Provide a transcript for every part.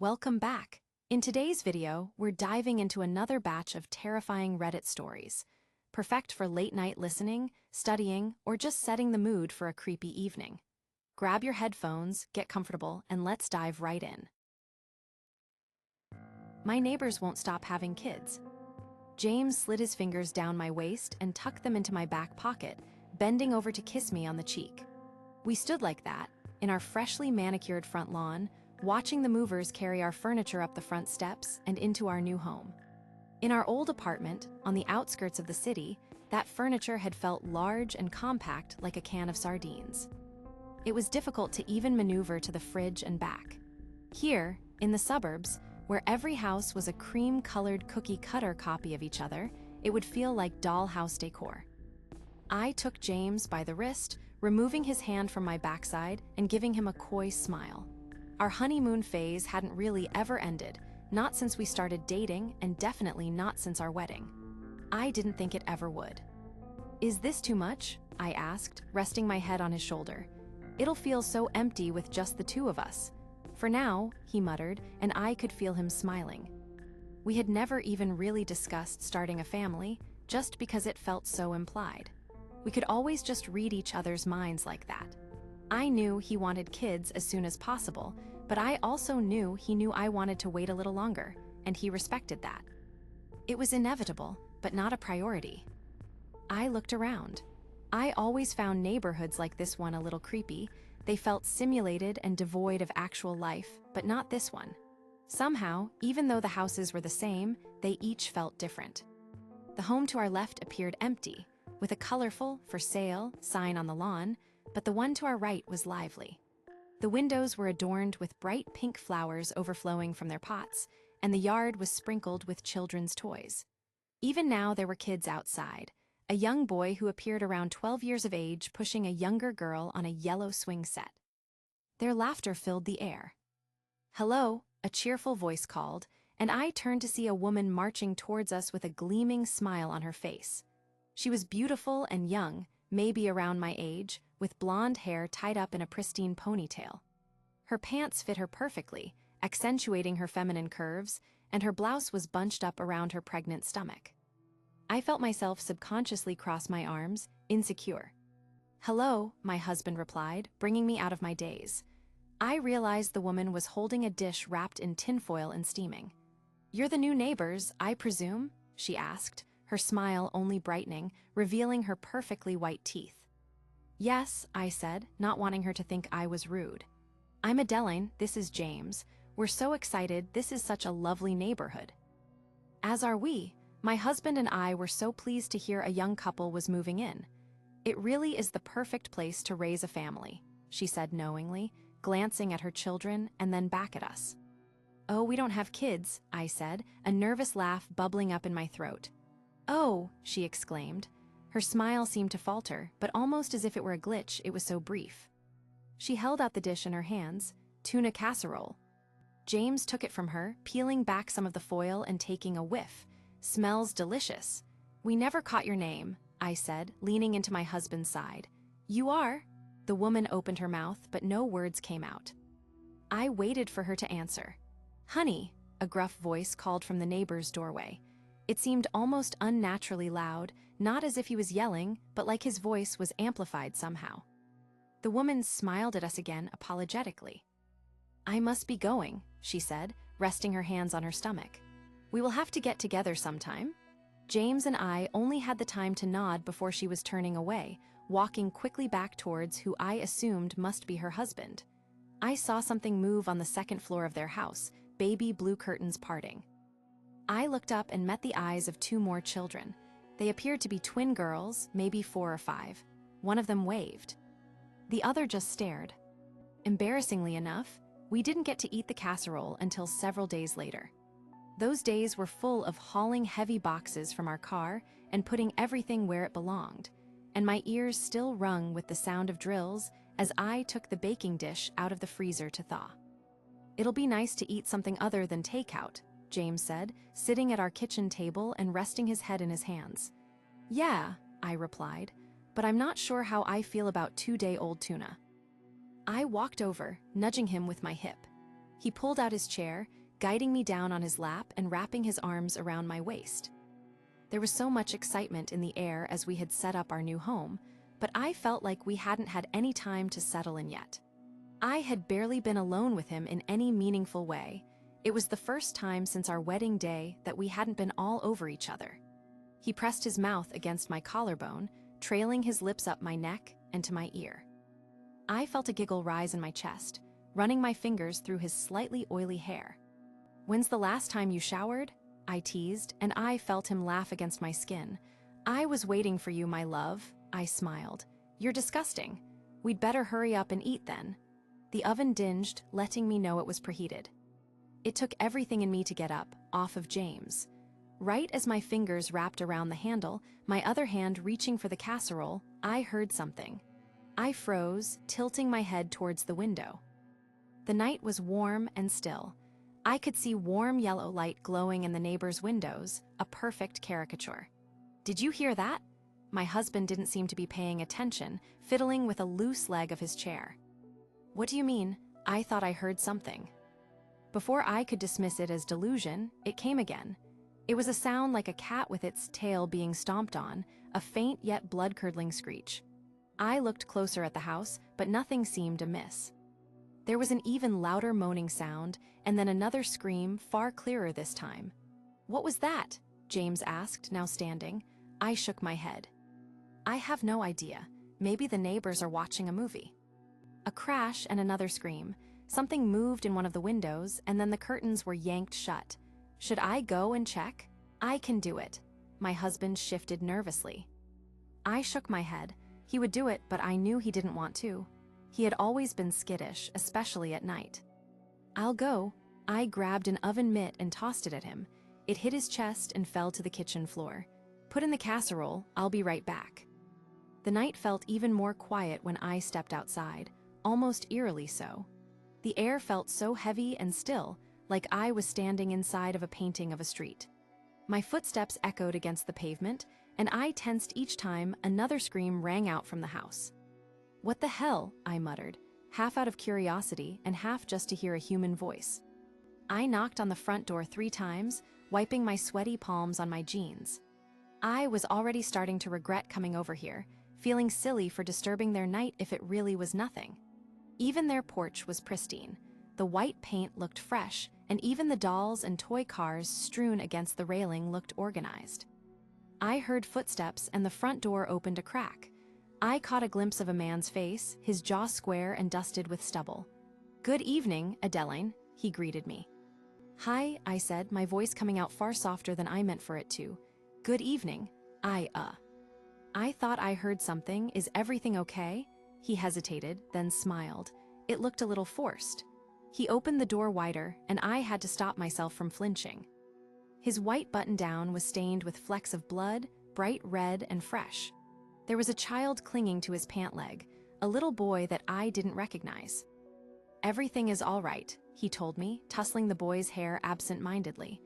Welcome back. In today's video, we're diving into another batch of terrifying Reddit stories, perfect for late-night listening, studying, or just setting the mood for a creepy evening. Grab your headphones, get comfortable, and let's dive right in. My neighbors won't stop having kids. James slid his fingers down my waist and tucked them into my back pocket, bending over to kiss me on the cheek. We stood like that, in our freshly manicured front lawn, watching the movers carry our furniture up the front steps and into our new home. In our old apartment, on the outskirts of the city, that furniture had felt large and compact like a can of sardines. It was difficult to even maneuver to the fridge and back. Here, in the suburbs, where every house was a cream-colored cookie-cutter copy of each other, it would feel like dollhouse decor. I took James by the wrist, removing his hand from my backside and giving him a coy smile. Our honeymoon phase hadn't really ever ended, not since we started dating and definitely not since our wedding. I didn't think it ever would. "Is this too much?" I asked, resting my head on his shoulder. "It'll feel so empty with just the two of us." "For now," he muttered, and I could feel him smiling. We had never even really discussed starting a family, just because it felt so implied. We could always just read each other's minds like that. I knew he wanted kids as soon as possible, but I also knew he knew I wanted to wait a little longer, and he respected that. It was inevitable, but not a priority. I looked around. I always found neighborhoods like this one a little creepy. They felt simulated and devoid of actual life, but not this one. Somehow, even though the houses were the same, they each felt different. The home to our left appeared empty, with a colorful "for sale" sign on the lawn, but the one to our right was lively. The windows were adorned with bright pink flowers overflowing from their pots, and the yard was sprinkled with children's toys. Even now there were kids outside, a young boy who appeared around 12 years of age pushing a younger girl on a yellow swing set. Their laughter filled the air. "Hello," a cheerful voice called, and I turned to see a woman marching towards us with a gleaming smile on her face. She was beautiful and young, maybe around my age, with blonde hair tied up in a pristine ponytail. Her pants fit her perfectly, accentuating her feminine curves, and her blouse was bunched up around her pregnant stomach. I felt myself subconsciously cross my arms, insecure. "Hello," my husband replied, bringing me out of my daze. I realized the woman was holding a dish wrapped in tinfoil and steaming. "You're the new neighbors, I presume?" she asked, her smile only brightening, revealing her perfectly white teeth. "Yes," I said, not wanting her to think I was rude. "I'm Adeline, this is James. We're so excited, this is such a lovely neighborhood." "As are we. My husband and I were so pleased to hear a young couple was moving in. It really is the perfect place to raise a family," she said knowingly, glancing at her children and then back at us. "Oh, we don't have kids," I said, a nervous laugh bubbling up in my throat. "Oh," she exclaimed. Her smile seemed to falter, but almost as if it were a glitch, it was so brief. She held out the dish in her hands, tuna casserole. James took it from her, peeling back some of the foil and taking a whiff. "Smells delicious." "We never caught your name," I said, leaning into my husband's side. "You are?" The woman opened her mouth, but no words came out. I waited for her to answer. "Honey," a gruff voice called from the neighbor's doorway. It seemed almost unnaturally loud, not as if he was yelling, but like his voice was amplified somehow. The woman smiled at us again apologetically. "I must be going," she said, resting her hands on her stomach. "We will have to get together sometime." James and I only had the time to nod before she was turning away, walking quickly back towards who I assumed must be her husband. I saw something move on the second floor of their house, baby blue curtains parting. I looked up and met the eyes of two more children. They appeared to be twin girls, maybe 4 or 5. One of them waved. The other just stared. Embarrassingly enough, we didn't get to eat the casserole until several days later. Those days were full of hauling heavy boxes from our car and putting everything where it belonged, and my ears still rung with the sound of drills as I took the baking dish out of the freezer to thaw. "It'll be nice to eat something other than takeout," James said, sitting at our kitchen table and resting his head in his hands. "Yeah," I replied, "but I'm not sure how I feel about 2-day-old tuna." I walked over, nudging him with my hip. He pulled out his chair, guiding me down on his lap and wrapping his arms around my waist. There was so much excitement in the air as we had set up our new home, but I felt like we hadn't had any time to settle in yet. I had barely been alone with him in any meaningful way. It was the first time since our wedding day that we hadn't been all over each other. He pressed his mouth against my collarbone, trailing his lips up my neck and to my ear. I felt a giggle rise in my chest, running my fingers through his slightly oily hair. "When's the last time you showered?" I teased, and I felt him laugh against my skin. "I was waiting for you, my love," I smiled. "You're disgusting. We'd better hurry up and eat then." The oven dinged, letting me know it was preheated. It took everything in me to get up, off of James. Right as my fingers wrapped around the handle, my other hand reaching for the casserole, I heard something. I froze, tilting my head towards the window. The night was warm and still. I could see warm yellow light glowing in the neighbors' windows, a perfect caricature. "Did you hear that?" My husband didn't seem to be paying attention, fiddling with a loose leg of his chair. "What do you mean? I thought I heard something." Before I could dismiss it as delusion, it came again. It was a sound like a cat with its tail being stomped on, a faint yet blood-curdling screech. I looked closer at the house, but nothing seemed amiss. There was an even louder moaning sound, and then another scream, far clearer this time. "What was that?" James asked, now standing. I shook my head. "I have no idea. Maybe the neighbors are watching a movie." A crash and another scream. Something moved in one of the windows, and then the curtains were yanked shut. "Should I go and check?" "I can do it." My husband shifted nervously. I shook my head. He would do it, but I knew he didn't want to. He had always been skittish, especially at night. "I'll go." I grabbed an oven mitt and tossed it at him. It hit his chest and fell to the kitchen floor. "Put in the casserole, I'll be right back." The night felt even more quiet when I stepped outside, almost eerily so. The air felt so heavy and still, like I was standing inside of a painting of a street. My footsteps echoed against the pavement, and I tensed each time another scream rang out from the house. "What the hell?" I muttered, half out of curiosity and half just to hear a human voice. I knocked on the front door 3 times, wiping my sweaty palms on my jeans. I was already starting to regret coming over here, feeling silly for disturbing their night if it really was nothing. Even their porch was pristine. The white paint looked fresh, and even the dolls and toy cars strewn against the railing looked organized. I heard footsteps and the front door opened a crack. I caught a glimpse of a man's face, his jaw square and dusted with stubble. "Good evening, Adeline," he greeted me. "Hi," I said, my voice coming out far softer than I meant for it to. "Good evening. I thought I heard something. Is everything okay?" He hesitated, then smiled. It looked a little forced. He opened the door wider, and I had to stop myself from flinching. His white button-down was stained with flecks of blood, bright red and fresh. There was a child clinging to his pant leg, a little boy that I didn't recognize. "Everything is all right," he told me, tussling the boy's hair absent-mindedly.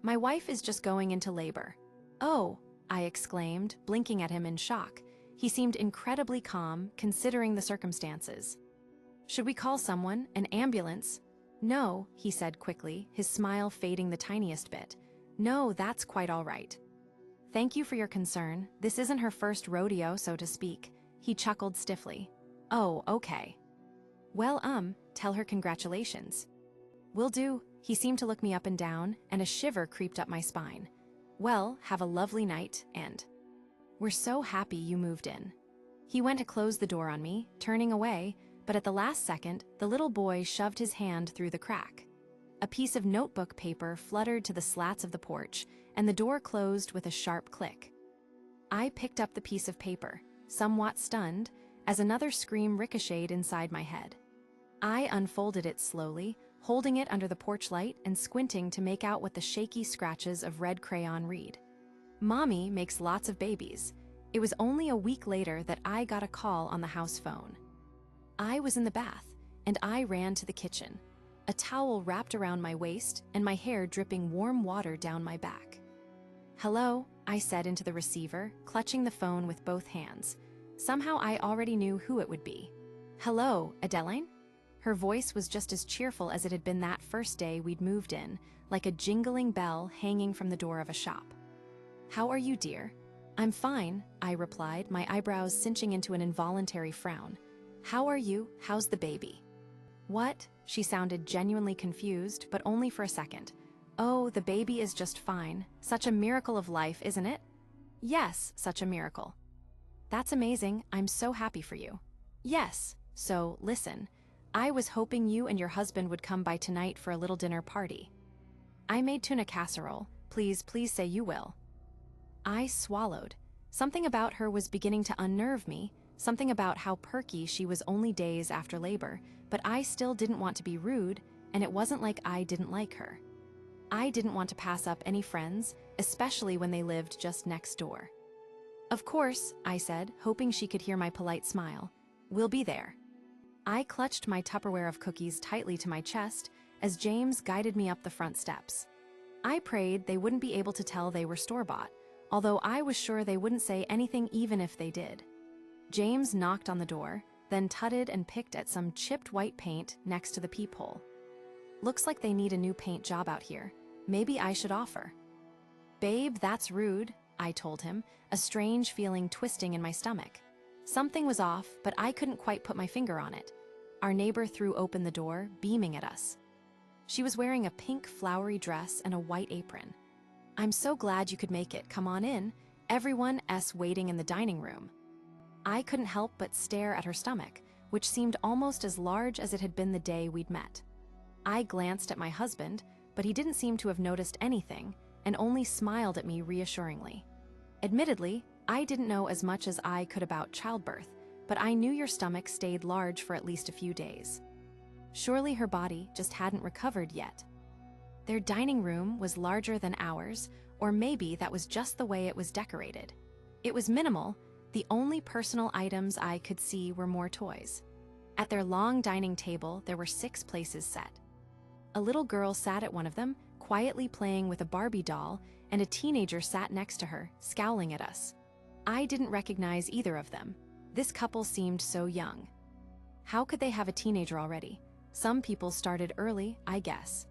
"My wife is just going into labor." "Oh," I exclaimed, blinking at him in shock. He seemed incredibly calm, considering the circumstances. "Should we call someone? An ambulance?" "No," he said quickly, his smile fading the tiniest bit. "No, that's quite all right." "Thank you for your concern. This isn't her first rodeo, so to speak." He chuckled stiffly. "Oh, okay. Well, tell her congratulations." "Will do." He seemed to look me up and down, and a shiver creeped up my spine. "Well, have a lovely night, and we're so happy you moved in." He went to close the door on me, turning away, but at the last second, the little boy shoved his hand through the crack. A piece of notebook paper fluttered to the slats of the porch, and the door closed with a sharp click. I picked up the piece of paper, somewhat stunned, as another scream ricocheted inside my head. I unfolded it slowly, holding it under the porch light and squinting to make out what the shaky scratches of red crayon read. "Mommy makes lots of babies." It was only a week later that I got a call on the house phone. I was in the bath, and I ran to the kitchen, a towel wrapped around my waist and my hair dripping warm water down my back. "Hello," I said into the receiver, clutching the phone with both hands. Somehow I already knew who it would be. "Hello, Adeline?" Her voice was just as cheerful as it had been that first day we'd moved in, like a jingling bell hanging from the door of a shop. "How are you, dear?" "I'm fine," I replied, my eyebrows cinching into an involuntary frown. "How are you? How's the baby?" "What?" She sounded genuinely confused, but only for a second. "Oh, the baby is just fine. Such a miracle of life, isn't it?" "Yes, such a miracle." "That's amazing. I'm so happy for you." "Yes. So, listen. I was hoping you and your husband would come by tonight for a little dinner party. I made tuna casserole. Please say you will." I swallowed. Something about her was beginning to unnerve me, something about how perky she was only days after labor, but I still didn't want to be rude, and it wasn't like I didn't like her. I didn't want to pass up any friends, especially when they lived just next door. "Of course," I said, hoping she could hear my polite smile. "We'll be there." I clutched my Tupperware of cookies tightly to my chest as James guided me up the front steps. I prayed they wouldn't be able to tell they were store-bought, although I was sure they wouldn't say anything even if they did. James knocked on the door, then tutted and picked at some chipped white paint next to the peephole. "Looks like they need a new paint job out here. Maybe I should offer." "Babe, that's rude," I told him, a strange feeling twisting in my stomach. Something was off, but I couldn't quite put my finger on it. Our neighbor threw open the door, beaming at us. She was wearing a pink flowery dress and a white apron. "I'm so glad you could make it. Come on in. Everyone's waiting in the dining room." I couldn't help but stare at her stomach, which seemed almost as large as it had been the day we'd met. I glanced at my husband, but he didn't seem to have noticed anything, and only smiled at me reassuringly. Admittedly, I didn't know as much as I could about childbirth, but I knew your stomach stayed large for at least a few days. Surely her body just hadn't recovered yet. Their dining room was larger than ours, or maybe that was just the way it was decorated. It was minimal. The only personal items I could see were more toys. At their long dining table, there were 6 places set. A little girl sat at one of them, quietly playing with a Barbie doll, and a teenager sat next to her, scowling at us. I didn't recognize either of them. This couple seemed so young. How could they have a teenager already? Some people started early, I guess.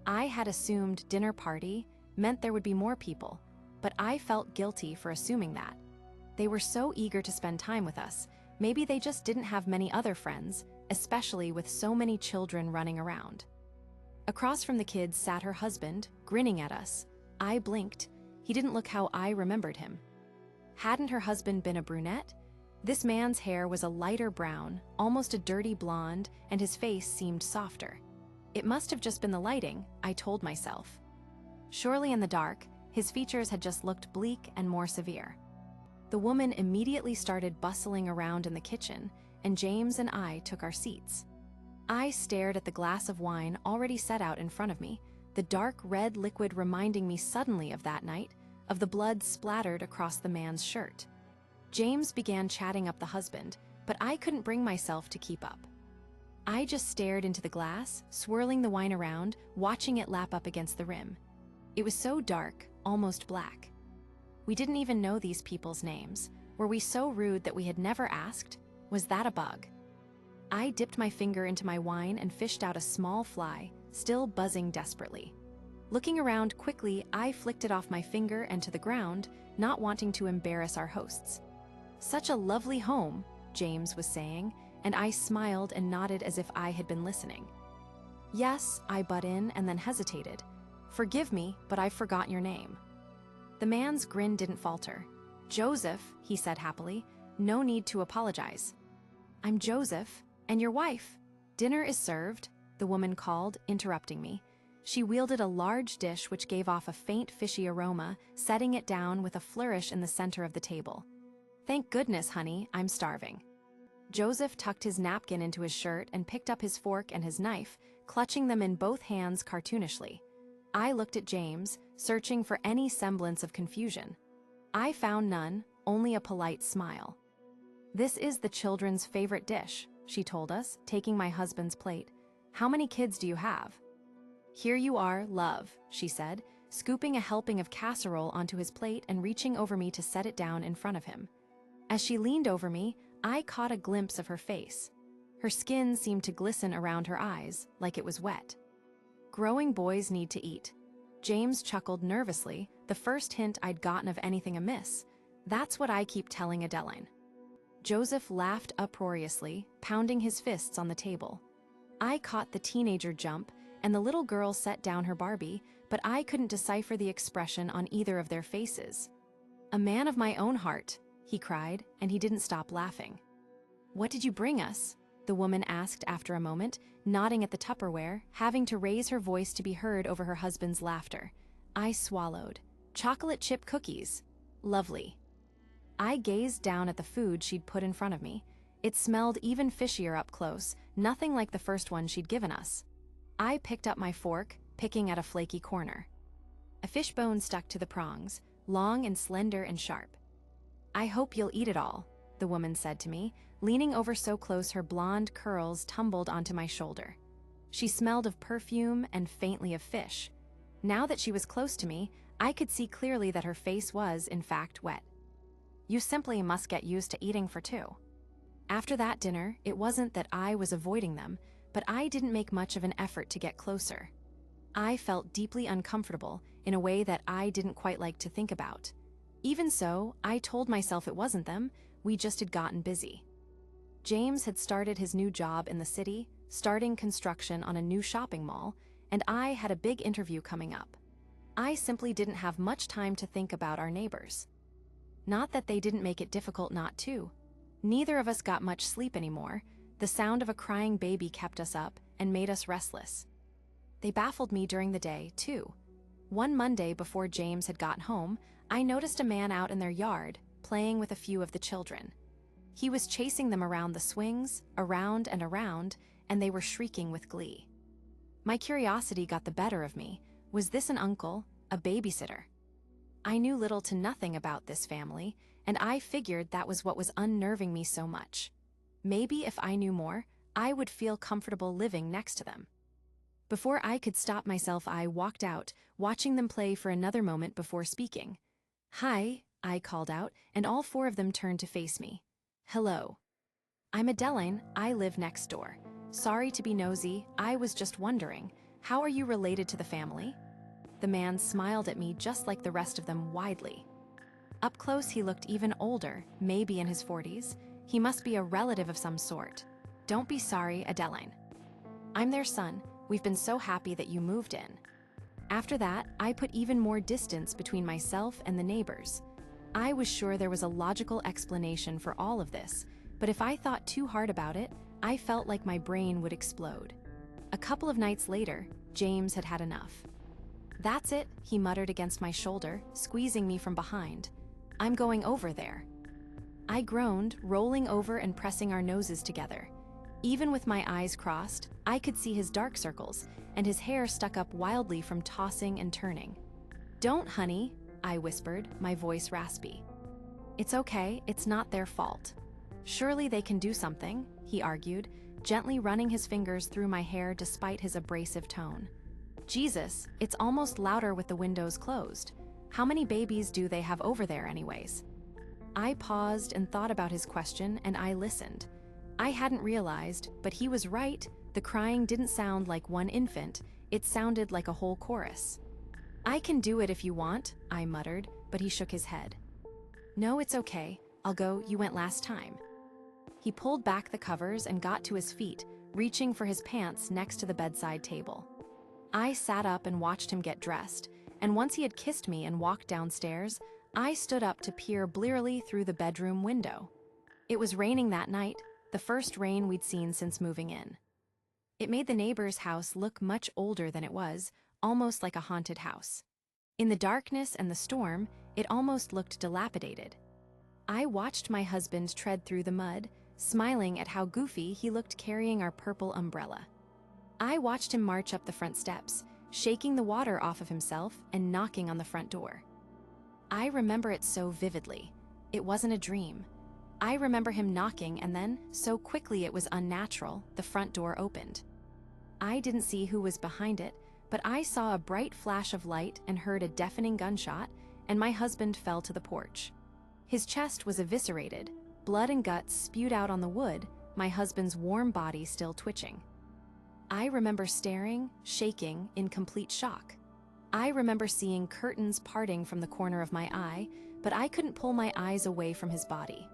I had assumed dinner party meant there would be more people, but I felt guilty for assuming that. They were so eager to spend time with us. Maybe they just didn't have many other friends, especially with so many children running around. Across from the kids sat her husband, grinning at us. I blinked. He didn't look how I remembered him. Hadn't her husband been a brunette? This man's hair was a lighter brown, almost a dirty blonde, and his face seemed softer. It must have just been the lighting, I told myself. Surely in the dark, his features had just looked bleak and more severe. The woman immediately started bustling around in the kitchen, and James and I took our seats. I stared at the glass of wine already set out in front of me, the dark red liquid reminding me suddenly of that night, of the blood splattered across the man's shirt. James began chatting up the husband, but I couldn't bring myself to keep up. I just stared into the glass, swirling the wine around, watching it lap up against the rim. It was so dark, almost black. We didn't even know these people's names. Were we so rude that we had never asked? Was that a bug? I dipped my finger into my wine and fished out a small fly, still buzzing desperately. Looking around quickly, I flicked it off my finger and to the ground, not wanting to embarrass our hosts. "Such a lovely home," James was saying, and I smiled and nodded as if I had been listening. "Yes," I butt in and then hesitated. "Forgive me, but I've forgotten your name." The man's grin didn't falter. "Joseph," he said happily. "No need to apologize." "I'm Joseph, and your wife. Dinner is served," the woman called, interrupting me. She wielded a large dish which gave off a faint fishy aroma, setting it down with a flourish in the center of the table. "Thank goodness, honey, I'm starving." Joseph tucked his napkin into his shirt and picked up his fork and his knife, clutching them in both hands cartoonishly. I looked at James, searching for any semblance of confusion. I found none, only a polite smile. "This is the children's favorite dish," she told us, taking my husband's plate. "How many kids do you have?" "Here you are, love," she said, scooping a helping of casserole onto his plate and reaching over me to set it down in front of him. As she leaned over me, I caught a glimpse of her face. Her skin seemed to glisten around her eyes, like it was wet. Growing boys need to eat. James chuckled nervously, the first hint I'd gotten of anything amiss. That's what I keep telling Adeline. Joseph laughed uproariously, pounding his fists on the table. I caught the teenager jump, and the little girl set down her Barbie, but I couldn't decipher the expression on either of their faces. "A man of my own heart," he cried, and he didn't stop laughing. "What did you bring us?" the woman asked after a moment, nodding at the Tupperware, having to raise her voice to be heard over her husband's laughter. I swallowed. "Chocolate chip cookies. Lovely." I gazed down at the food she'd put in front of me. It smelled even fishier up close, nothing like the first one she'd given us. I picked up my fork, picking at a flaky corner. A fish bone stuck to the prongs, long and slender and sharp. "I hope you'll eat it all," the woman said to me, leaning over so close her blonde curls tumbled onto my shoulder. She smelled of perfume and faintly of fish. Now that she was close to me, I could see clearly that her face was, in fact, wet. "You simply must get used to eating for two." After that dinner, it wasn't that I was avoiding them, but I didn't make much of an effort to get closer. I felt deeply uncomfortable in a way that I didn't quite like to think about. Even so, I told myself it wasn't them, we just had gotten busy. James had started his new job in the city, starting construction on a new shopping mall, and I had a big interview coming up. I simply didn't have much time to think about our neighbors. Not that they didn't make it difficult not to. Neither of us got much sleep anymore. The sound of a crying baby kept us up and made us restless. They baffled me during the day, too. One Monday before James had gotten home, I noticed a man out in their yard, playing with a few of the children. He was chasing them around the swings, around and around, and they were shrieking with glee. My curiosity got the better of me. Was this an uncle, a babysitter? I knew little to nothing about this family, and I figured that was what was unnerving me so much. Maybe if I knew more, I would feel comfortable living next to them. Before I could stop myself, I walked out, watching them play for another moment before speaking. "Hi," I called out, and all four of them turned to face me. "Hello. I'm Adeline, I live next door. Sorry to be nosy, I was just wondering, how are you related to the family?" The man smiled at me just like the rest of them widely. Up close he looked even older, maybe in his 40s. He must be a relative of some sort. "Don't be sorry, Adeline. I'm their son. We've been so happy that you moved in." After that, I put even more distance between myself and the neighbors. I was sure there was a logical explanation for all of this, but if I thought too hard about it, I felt like my brain would explode. A couple of nights later, James had had enough. "That's it," he muttered against my shoulder, squeezing me from behind. "I'm going over there." I groaned, rolling over and pressing our noses together. Even with my eyes crossed, I could see his dark circles, and his hair stuck up wildly from tossing and turning. "Don't, honey," I whispered, my voice raspy. "It's okay, it's not their fault." "Surely they can do something," he argued, gently running his fingers through my hair despite his abrasive tone. "Jesus, it's almost louder with the windows closed. How many babies do they have over there anyways?" I paused and thought about his question, and I listened. I hadn't realized, but he was right. The crying didn't sound like one infant, it sounded like a whole chorus. "I can do it if you want," I muttered, but he shook his head. "No, it's okay. I'll go, you went last time." He pulled back the covers and got to his feet, reaching for his pants next to the bedside table. I sat up and watched him get dressed, and once he had kissed me and walked downstairs, I stood up to peer blearily through the bedroom window. It was raining that night, the first rain we'd seen since moving in. It made the neighbor's house look much older than it was, almost like a haunted house. In the darkness and the storm, it almost looked dilapidated. I watched my husband tread through the mud, smiling at how goofy he looked carrying our purple umbrella. I watched him march up the front steps, shaking the water off of himself and knocking on the front door. I remember it so vividly. It wasn't a dream. I remember him knocking, and then, so quickly it was unnatural, the front door opened. I didn't see who was behind it, but I saw a bright flash of light and heard a deafening gunshot, and my husband fell to the porch. His chest was eviscerated, blood and guts spewed out on the wood, my husband's warm body still twitching. I remember staring, shaking, in complete shock. I remember seeing curtains parting from the corner of my eye, but I couldn't pull my eyes away from his body.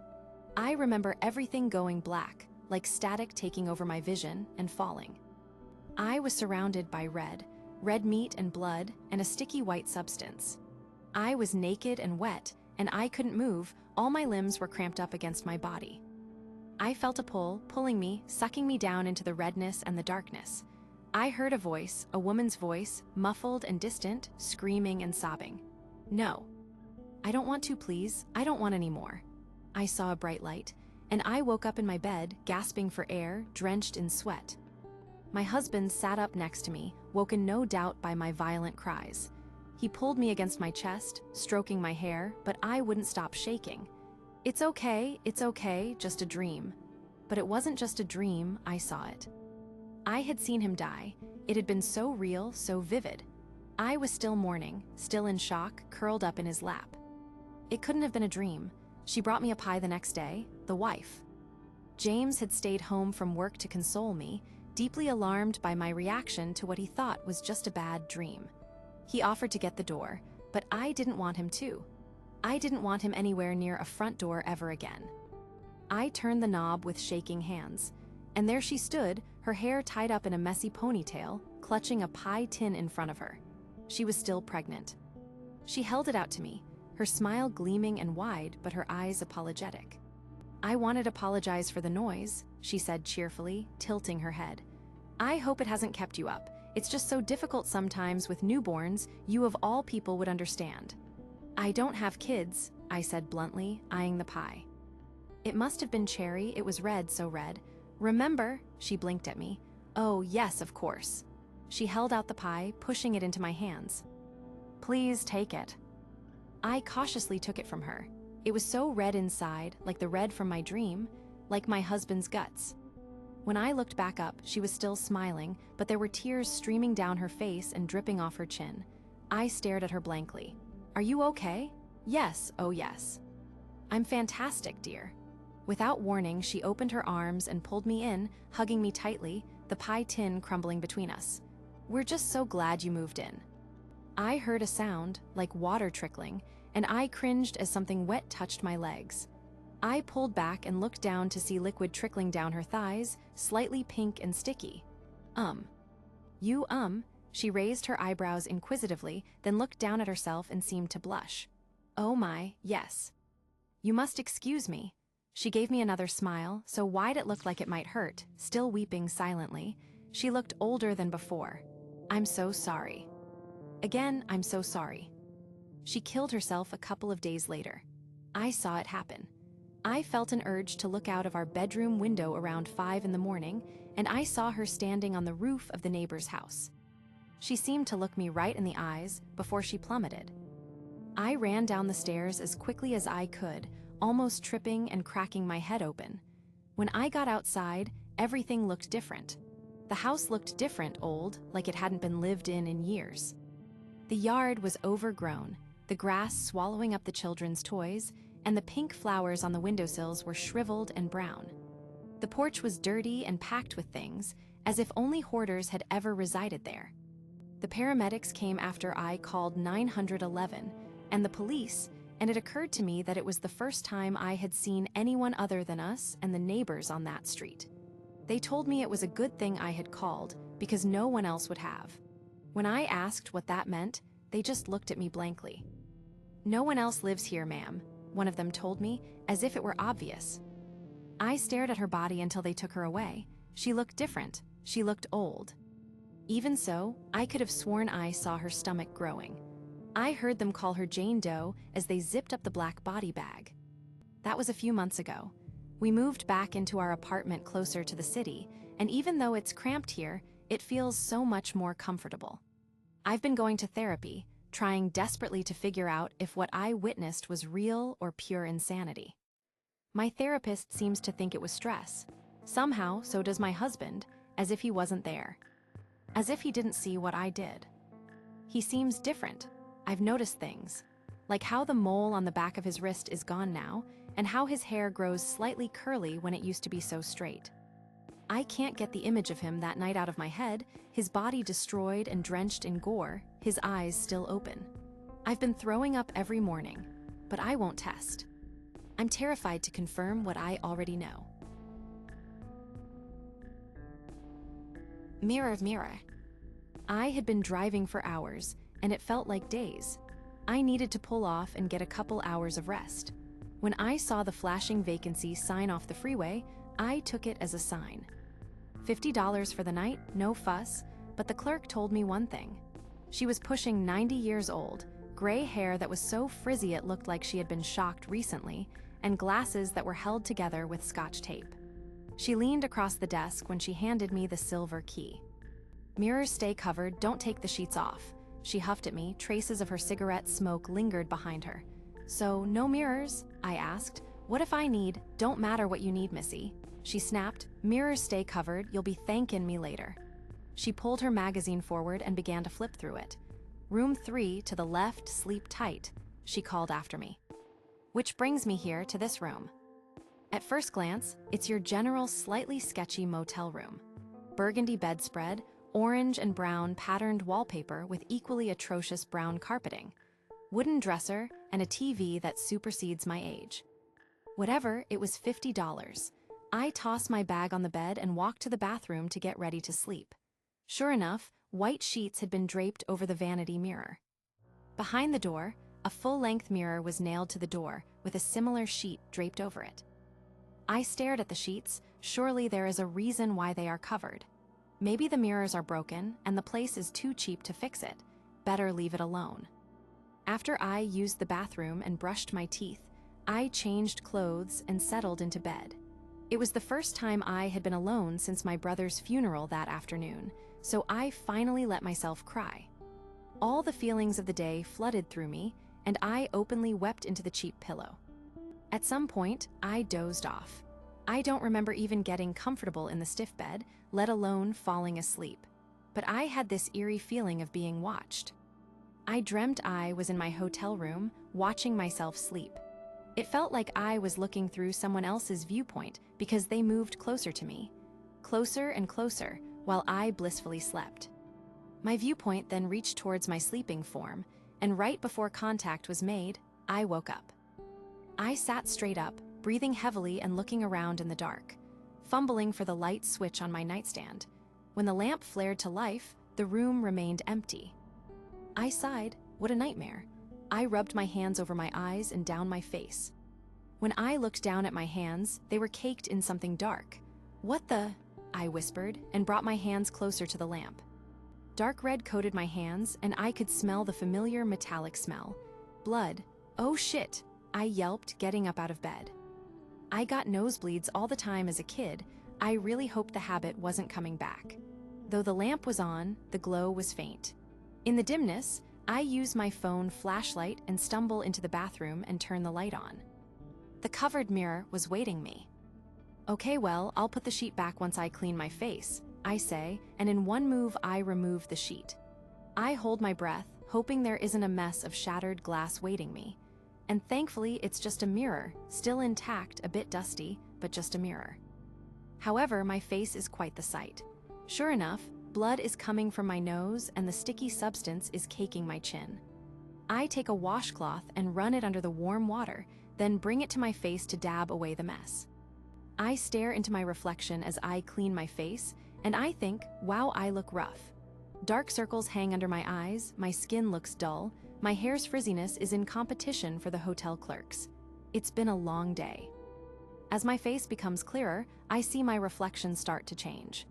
I remember everything going black, like static taking over my vision and falling. I was surrounded by red meat and blood, and a sticky white substance. I was naked and wet, and I couldn't move. All my limbs were cramped up against my body. I felt a pull, pulling me, sucking me down into the redness and the darkness. I heard a voice, a woman's voice, muffled and distant, screaming and sobbing. "No. I don't want to, please. I don't want any more." I saw a bright light, and I woke up in my bed, gasping for air, drenched in sweat. My husband sat up next to me, woken no doubt by my violent cries. He pulled me against my chest, stroking my hair, but I wouldn't stop shaking. It's okay, just a dream." But it wasn't just a dream, I saw it. I had seen him die. It had been so real, so vivid. I was still mourning, still in shock, curled up in his lap. It couldn't have been a dream. She brought me a pie the next day, the wife. James had stayed home from work to console me, deeply alarmed by my reaction to what he thought was just a bad dream. He offered to get the door, but I didn't want him to. I didn't want him anywhere near a front door ever again. I turned the knob with shaking hands, and there she stood, her hair tied up in a messy ponytail, clutching a pie tin in front of her. She was still pregnant. She held it out to me, her smile gleaming and wide, but her eyes apologetic. "I wanted to apologize for the noise," she said cheerfully, tilting her head. "I hope it hasn't kept you up. It's just so difficult sometimes with newborns. You of all people would understand." "I don't have kids," I said bluntly, eyeing the pie. "It must have been cherry. It was red, so red. Remember?" She blinked at me. "Oh, yes, of course." She held out the pie, pushing it into my hands. "Please take it." I cautiously took it from her. It was so red inside, like the red from my dream, like my husband's guts. When I looked back up, she was still smiling, but there were tears streaming down her face and dripping off her chin. I stared at her blankly. "Are you okay?" "Yes, oh yes." "I'm fantastic, dear." Without warning, she opened her arms and pulled me in, hugging me tightly, the pie tin crumbling between us. "We're just so glad you moved in." I heard a sound, like water trickling, and I cringed as something wet touched my legs. I pulled back and looked down to see liquid trickling down her thighs, slightly pink and sticky. You, She raised her eyebrows inquisitively, then looked down at herself and seemed to blush. "Oh my, yes." "You must excuse me." She gave me another smile, so wide it looked like it might hurt, still weeping silently. She looked older than before. "I'm so sorry." Again, "I'm so sorry." She killed herself a couple of days later. I saw it happen. I felt an urge to look out of our bedroom window around 5 in the morning, and I saw her standing on the roof of the neighbor's house. She seemed to look me right in the eyes before she plummeted. I ran down the stairs as quickly as I could, almost tripping and cracking my head open. When I got outside, everything looked different. The house looked different, old, like it hadn't been lived in years. The yard was overgrown, the grass swallowing up the children's toys, and the pink flowers on the windowsills were shriveled and brown. The porch was dirty and packed with things, as if only hoarders had ever resided there. The paramedics came after I called 911, and the police, and it occurred to me that it was the first time I had seen anyone other than us and the neighbors on that street. They told me it was a good thing I had called, because no one else would have. When I asked what that meant, they just looked at me blankly. "No one else lives here, ma'am," one of them told me, as if it were obvious. I stared at her body until they took her away. She looked different. She looked old. Even so, I could have sworn I saw her stomach growing. I heard them call her Jane Doe as they zipped up the black body bag. That was a few months ago. We moved back into our apartment closer to the city, and even though it's cramped here, it feels so much more comfortable. I've been going to therapy, trying desperately to figure out if what I witnessed was real or pure insanity. My therapist seems to think it was stress. Somehow, so does my husband, as if he wasn't there. As if he didn't see what I did. He seems different. I've noticed things, like how the mole on the back of his wrist is gone now, and how his hair grows slightly curly when it used to be so straight. I can't get the image of him that night out of my head, his body destroyed and drenched in gore, his eyes still open. I've been throwing up every morning, but I won't test. I'm terrified to confirm what I already know. Mirror, mirror. I had been driving for hours, and it felt like days. I needed to pull off and get a couple hours of rest. When I saw the flashing vacancy sign off the freeway, I took it as a sign. $50 for the night, no fuss, but the clerk told me one thing. She was pushing 90 years old, gray hair that was so frizzy it looked like she had been shocked recently, and glasses that were held together with Scotch tape. She leaned across the desk when she handed me the silver key. Mirrors stay covered, don't take the sheets off. She huffed at me, traces of her cigarette smoke lingered behind her. So, no mirrors? I asked. What if I need? Don't matter what you need, missy. She snapped, mirrors stay covered, you'll be thanking me later. She pulled her magazine forward and began to flip through it. Room 3 to the left, sleep tight, she called after me. Which brings me here to this room. At first glance, it's your general slightly sketchy motel room. Burgundy bedspread, orange and brown patterned wallpaper with equally atrocious brown carpeting, wooden dresser, and a TV that supersedes my age. Whatever, it was $50. I tossed my bag on the bed and walked to the bathroom to get ready to sleep. Sure enough, white sheets had been draped over the vanity mirror. Behind the door, a full-length mirror was nailed to the door with a similar sheet draped over it. I stared at the sheets. Surely there is a reason why they are covered. Maybe the mirrors are broken and the place is too cheap to fix it. Better leave it alone. After I used the bathroom and brushed my teeth, I changed clothes and settled into bed. It was the first time I had been alone since my brother's funeral that afternoon, so I finally let myself cry. All the feelings of the day flooded through me, and I openly wept into the cheap pillow. At some point, I dozed off. I don't remember even getting comfortable in the stiff bed, let alone falling asleep. But I had this eerie feeling of being watched. I dreamt I was in my hotel room, watching myself sleep. It felt like I was looking through someone else's viewpoint because they moved closer to me. Closer and closer, while I blissfully slept. My viewpoint then reached towards my sleeping form, and right before contact was made, I woke up. I sat straight up, breathing heavily and looking around in the dark, fumbling for the light switch on my nightstand. When the lamp flared to life, the room remained empty. I sighed. What a nightmare. I rubbed my hands over my eyes and down my face. When I looked down at my hands, they were caked in something dark. What the? I whispered and brought my hands closer to the lamp. Dark red coated my hands, and I could smell the familiar metallic smell. Blood. Oh shit, I yelped, getting up out of bed. I got nosebleeds all the time as a kid. I really hoped the habit wasn't coming back. Though the lamp was on, the glow was faint. In the dimness, I used my phone flashlight and stumble into the bathroom and turn the light on. The covered mirror was waiting me. Okay, well, I'll put the sheet back once I clean my face, I say, and in one move I remove the sheet. I hold my breath, hoping there isn't a mess of shattered glass waiting me. And thankfully, it's just a mirror, still intact, a bit dusty, but just a mirror. However, my face is quite the sight. Sure enough, blood is coming from my nose and the sticky substance is caking my chin. I take a washcloth and run it under the warm water, then bring it to my face to dab away the mess. I stare into my reflection as I clean my face, and I think, wow, I look rough. Dark circles hang under my eyes, my skin looks dull, my hair's frizziness is in competition for the hotel clerks. It's been a long day. As my face becomes clearer, I see my reflection start to change.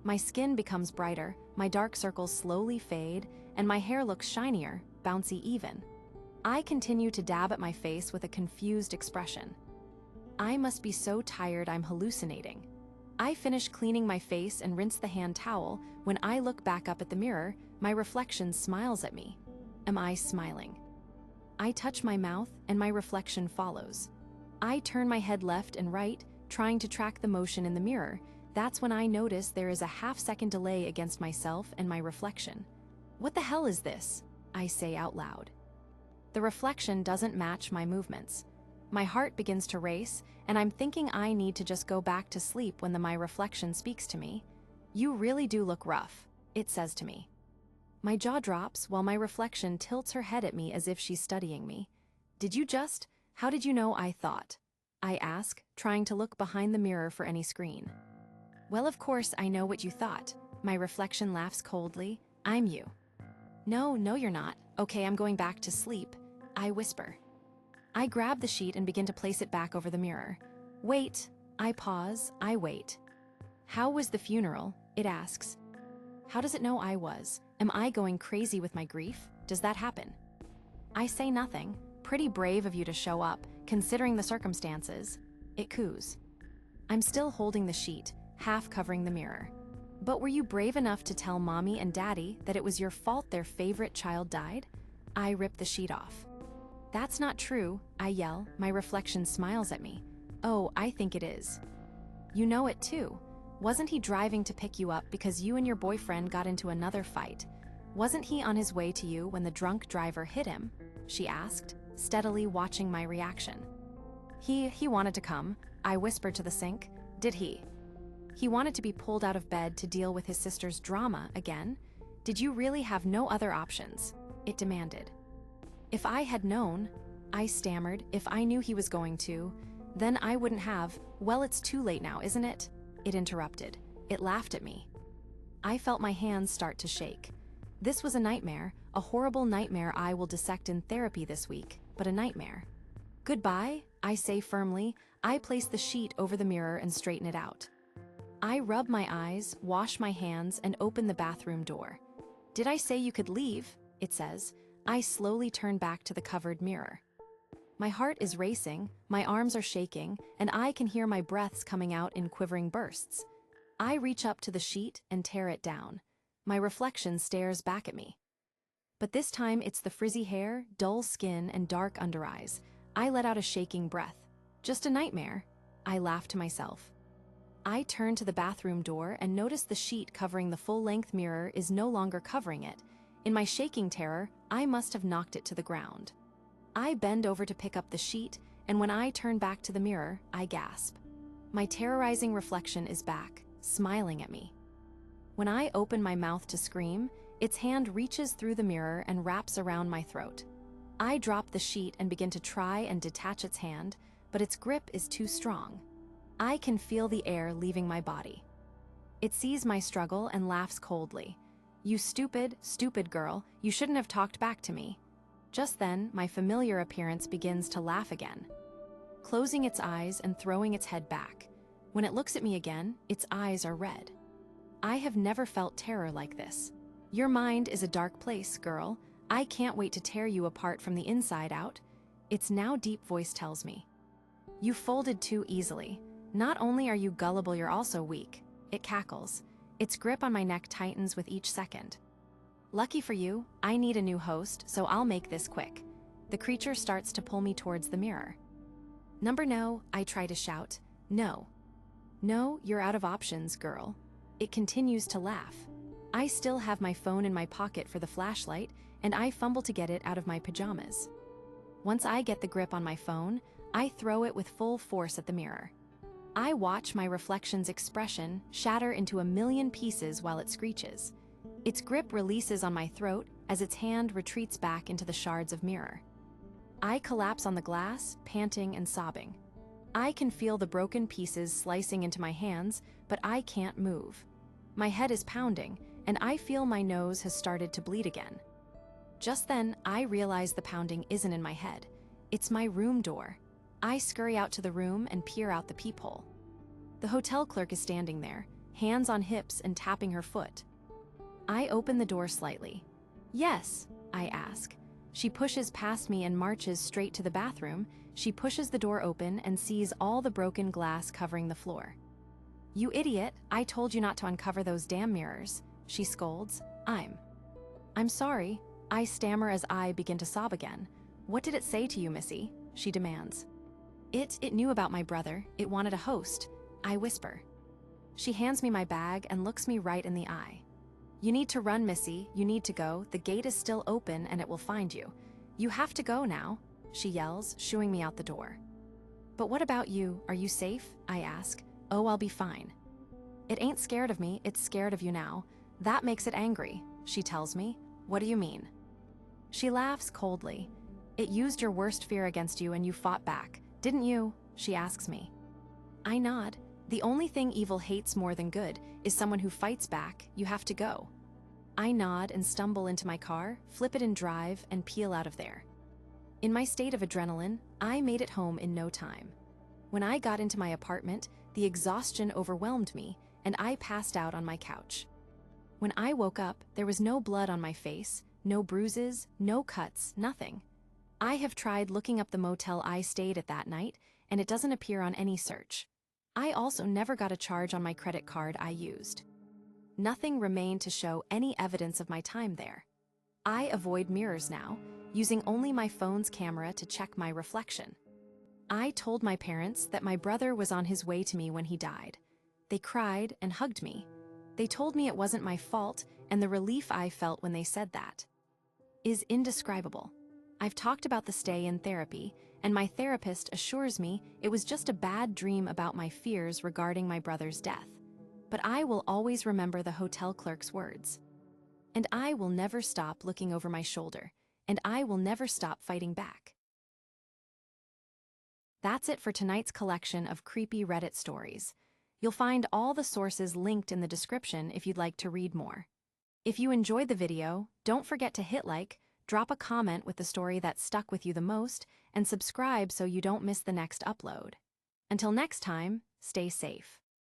My skin becomes brighter, my dark circles slowly fade, and my hair looks shinier, bouncy even. I continue to dab at my face with a confused expression. I must be so tired I'm hallucinating. I finish cleaning my face and rinse the hand towel. When I look back up at the mirror, my reflection smiles at me. Am I smiling? I touch my mouth and my reflection follows. I turn my head left and right, trying to track the motion in the mirror. That's when I notice there is a half-second delay against myself and my reflection. What the hell is this? I say out loud. The reflection doesn't match my movements. My heart begins to race, and I'm thinking I need to just go back to sleep when my reflection speaks to me. "You really do look rough," it says to me. My jaw drops while my reflection tilts her head at me as if she's studying me. How did you know I thought?" I ask, trying to look behind the mirror for any screen. "Well, of course I know what you thought." My reflection laughs coldly. "I'm you." No, you're not. "Okay, I'm going back to sleep," I whisper. I grab the sheet and begin to place it back over the mirror. "Wait." I pause. I wait. "How was the funeral?" it asks. How does it know I was? Am I going crazy with my grief? Does that happen? I say nothing. "Pretty brave of you to show up, considering the circumstances," it coos. I'm still holding the sheet, half covering the mirror. "But were you brave enough to tell Mommy and Daddy that it was your fault their favorite child died?" I rip the sheet off. "That's not true," I yell. My reflection smiles at me. "Oh, I think it is." "You know it too. Wasn't he driving to pick you up because you and your boyfriend got into another fight? Wasn't he on his way to you when the drunk driver hit him?" she asked, steadily watching my reaction. He wanted to come," I whispered to the sink. "Did he? He wanted to be pulled out of bed to deal with his sister's drama again? Did you really have no other options?" it demanded. "If I had known," I stammered, "if I knew he was going to, then I wouldn't have." "Well, it's too late now, isn't it?" it interrupted. It laughed at me. I felt my hands start to shake. This was a nightmare, a horrible nightmare I will dissect in therapy this week, but a nightmare. "Goodbye," I say firmly. I place the sheet over the mirror and straighten it out. I rub my eyes, wash my hands, and open the bathroom door. "Did I say you could leave?" it says. I slowly turn back to the covered mirror. My heart is racing, my arms are shaking, and I can hear my breaths coming out in quivering bursts. I reach up to the sheet and tear it down. My reflection stares back at me. But this time it's the frizzy hair, dull skin, and dark under eyes. I let out a shaking breath. "Just a nightmare," I laugh to myself. I turn to the bathroom door and notice the sheet covering the full-length mirror is no longer covering it. In my shaking terror, I must have knocked it to the ground. I bend over to pick up the sheet, and when I turn back to the mirror, I gasp. My terrorizing reflection is back, smiling at me. When I open my mouth to scream, its hand reaches through the mirror and wraps around my throat. I drop the sheet and begin to try and detach its hand, but its grip is too strong. I can feel the air leaving my body. It sees my struggle and laughs coldly. "You stupid girl, you shouldn't have talked back to me." Just then, my familiar appearance begins to laugh again, closing its eyes and throwing its head back. When it looks at me again, its eyes are red. I have never felt terror like this. "Your mind is a dark place, girl. I can't wait to tear you apart from the inside out," its now deep voice tells me. "You folded too easily. Not only are you gullible, you're also weak," it cackles. Its grip on my neck tightens with each second. "Lucky for you, I need a new host, so I'll make this quick." The creature starts to pull me towards the mirror. No," I try to shout. No, you're out of options, girl." It continues to laugh. I still have my phone in my pocket for the flashlight, and I fumble to get it out of my pajamas. Once I get the grip on my phone, I throw it with full force at the mirror. I watch my reflection's expression shatter into a million pieces while it screeches. Its grip releases on my throat as its hand retreats back into the shards of mirror. I collapse on the glass, panting and sobbing. I can feel the broken pieces slicing into my hands, but I can't move. My head is pounding, and I feel my nose has started to bleed again. Just then, I realize the pounding isn't in my head. It's my room door. I scurry out to the room and peer out the peephole. The hotel clerk is standing there, hands on hips and tapping her foot. I open the door slightly. "Yes," I ask. She pushes past me and marches straight to the bathroom. She pushes the door open and sees all the broken glass covering the floor. "You idiot, I told you not to uncover those damn mirrors," she scolds. I'm sorry," I stammer as I begin to sob again. "What did it say to you, Missy?" she demands. It knew about my brother. It wanted a host," I whisper. She hands me my bag and looks me right in the eye. "You need to run, Missy. You need to go. The gate is still open and it will find you. You have to go now," she yells, shooing me out the door. But what about you? Are you safe? I ask. Oh, I'll be fine. It ain't scared of me, it's scared of you now. That makes it angry, she tells me. What do you mean? She laughs coldly. It used your worst fear against you and you fought back, didn't you? She asks me. I nod. The only thing evil hates more than good is someone who fights back. You have to go. I nod and stumble into my car, flip it in drive, and peel out of there. In my state of adrenaline, I made it home in no time. When I got into my apartment, the exhaustion overwhelmed me, and I passed out on my couch. When I woke up, there was no blood on my face, no bruises, no cuts, nothing. I have tried looking up the motel I stayed at that night, and it doesn't appear on any search. I also never got a charge on my credit card I used. Nothing remained to show any evidence of my time there. I avoid mirrors now, using only my phone's camera to check my reflection. I told my parents that my brother was on his way to me when he died. They cried and hugged me. They told me it wasn't my fault, and the relief I felt when they said that is indescribable. I've talked about the stay in therapy, and my therapist assures me it was just a bad dream about my fears regarding my brother's death. But I will always remember the hotel clerk's words. And I will never stop looking over my shoulder, and I will never stop fighting back. That's it for tonight's collection of creepy Reddit stories. You'll find all the sources linked in the description if you'd like to read more. If you enjoyed the video, don't forget to hit like, drop a comment with the story that stuck with you the most, and subscribe so you don't miss the next upload. Until next time, stay safe.